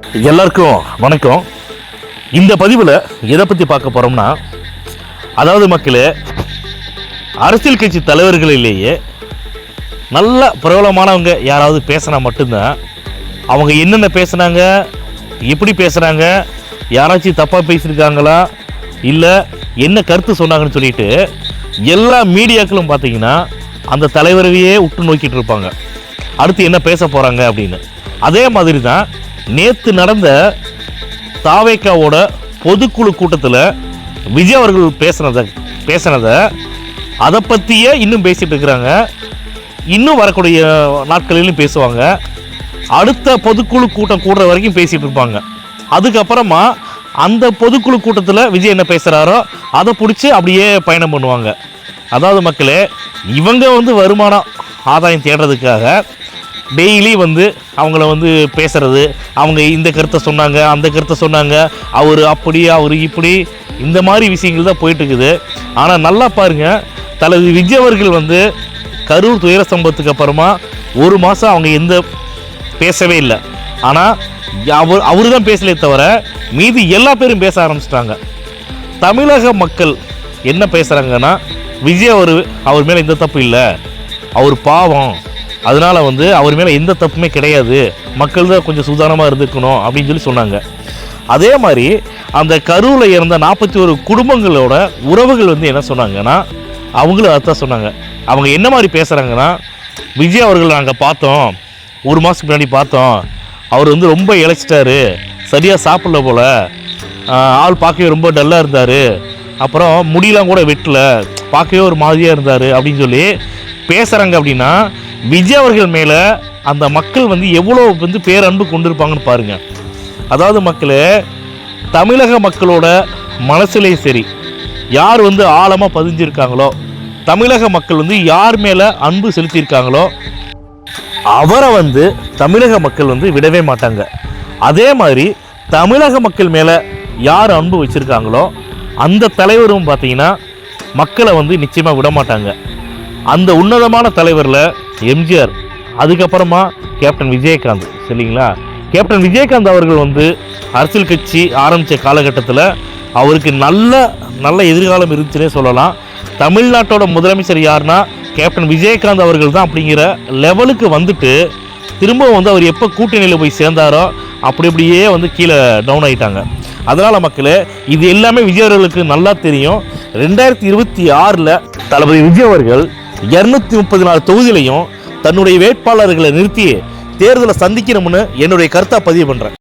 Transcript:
எல்லாருக்கும் வணக்கம். இந்த பதிவில் எதை பற்றி பார்க்க போகிறோம்னா, அதாவது மக்களே, அரசியல் கட்சி தலைவர்களிலேயே நல்ல பிரபலமானவங்க யாராவது பேசினா மட்டும்தான் அவங்க என்னென்ன பேசுனாங்க, எப்படி பேசுகிறாங்க, யாராச்சும் தப்பாக பேசியிருக்காங்களா, இல்லை என்ன கருத்து சொன்னாங்கன்னு சொல்லிட்டு எல்லா மீடியாக்களும் பார்த்தீங்கன்னா அந்த தலைவரையே உற்று நோக்கிட்டு இருப்பாங்க, அடுத்து என்ன பேச போகிறாங்க அப்படின்னு. அதே மாதிரி தான் நேற்று நடந்த தாவேக்காவோட பொதுக்குழு கூட்டத்தில் விஜய் அவர்கள் பேசினதை அதை பற்றியே இன்னும் பேசிகிட்டு இருக்கிறாங்க. இன்னும் வரக்கூடிய நாட்களிலும் பேசுவாங்க. அடுத்த பொதுக்குழு கூட்டம் கூடுற வரைக்கும் பேசிகிட்டு இருப்பாங்க. அதுக்கப்புறமா அந்த பொதுக்குழு கூட்டத்தில் விஜய் என்ன பேசுகிறாரோ அதை பிடிச்சி அப்படியே பயணம் பண்ணுவாங்க. அதாவது மக்களே, இவங்க வருமானம் ஆதாயம் தேடுறதுக்காக டெய்லி அவங்கள பேசுறது, அவங்க இந்த கருத்தை சொன்னாங்க, அந்த கருத்தை சொன்னாங்க, அவர் அப்படி அவர் இப்படி, இந்த மாதிரி விஷயங்கள் தான் போயிட்டு இருக்குது. ஆனால் நல்லா பாருங்க, தலைவர் விஜய் அவர்கள் கரூர் துயர சம்பவத்துக்கு அப்புறமா ஒரு மாதம் அவங்க பேசவே இல்லை. ஆனால் அவரு தான் பேசலே தவிர மீதி எல்லா பேரும் பேச ஆரம்பிச்சிட்டாங்க. தமிழக மக்கள் என்ன பேசுகிறாங்கன்னா, விஜய் அவர் மேலே எந்த தப்பு இல்லை, அவர் பாவம், அதனால் அவர் மேலே எந்த தப்புமே கிடையாது, மக்கள் தான் கொஞ்சம் சூதானமாக இருந்துக்கணும் அப்படின்னு சொல்லி சொன்னாங்க. அதே மாதிரி அந்த கரூரில் இறந்த 41 குடும்பங்களோட உறவுகள் என்ன சொன்னாங்கன்னா, அவங்களும் அதான் சொன்னாங்க. அவங்க என்ன மாதிரி பேசுகிறாங்கன்னா, விஜய் அவர்கள் நாங்கள் பார்த்தோம், ஒரு மாதத்துக்கு முன்னாடி பார்த்தோம், அவர் ரொம்ப இழைச்சிட்டாரு, சரியாக சாப்பிடல போல், ஆள் பார்க்கவே ரொம்ப டல்லாக இருந்தார், அப்புறம் முடியெலாம் கூட வெட்டல, பார்க்கவே ஒரு மாதிரியாக இருந்தார் அப்படின்னு சொல்லி பேசுகிறாங்க. அப்படின்னா விஜய் அவர்கள் மேலே அந்த மக்கள் எவ்வளோ பேரன்பு கொண்டிருப்பாங்கன்னு பாருங்கள். அதாவது மக்களே, தமிழக மக்களோட மனசுலேயும் சரி, யார் ஆழமாக பதிஞ்சிருக்காங்களோ, தமிழக மக்கள் யார் மேலே அன்பு செலுத்தியிருக்காங்களோ அவரை தமிழக மக்கள் விடவே மாட்டாங்க. அதே மாதிரி தமிழக மக்கள் மேலே யார் அன்பு வச்சுருக்காங்களோ அந்த தலைவரும் பார்த்தீங்கன்னா மக்களை நிச்சயமாக விட மாட்டாங்க. அந்த உன்னதமான தலைவரில் எம்ஜிஆர், அதுக்கப்புறமா கேப்டன் விஜயகாந்த், சரிங்களா? கேப்டன் விஜயகாந்த் அவர்கள் அரசியல் கட்சி ஆரம்பித்த காலகட்டத்தில் அவருக்கு நல்ல எதிர்காலம் இருந்துச்சுன்னே சொல்லலாம். தமிழ்நாட்டோட முதலமைச்சர் யாருன்னா கேப்டன் விஜயகாந்த் அவர்கள் தான் அப்படிங்கிற லெவலுக்கு திரும்ப அவர் எப்போ கூட்டணியில் போய் சேர்ந்தாரோ அப்படியே கீழே டவுன் ஆகிட்டாங்க. அதனால் மக்களே, இது எல்லாமே விஜய் அவர்களுக்கு நல்லா தெரியும். 2026 தளபதி விஜய் அவர்கள் 234 தொகுதியிலையும் தன்னுடைய வேட்பாளர்களை நிறுத்தி தேர்தலை சந்திக்கணும்னு என்னுடைய கருத்தை பதிவு பண்ணுறேன்.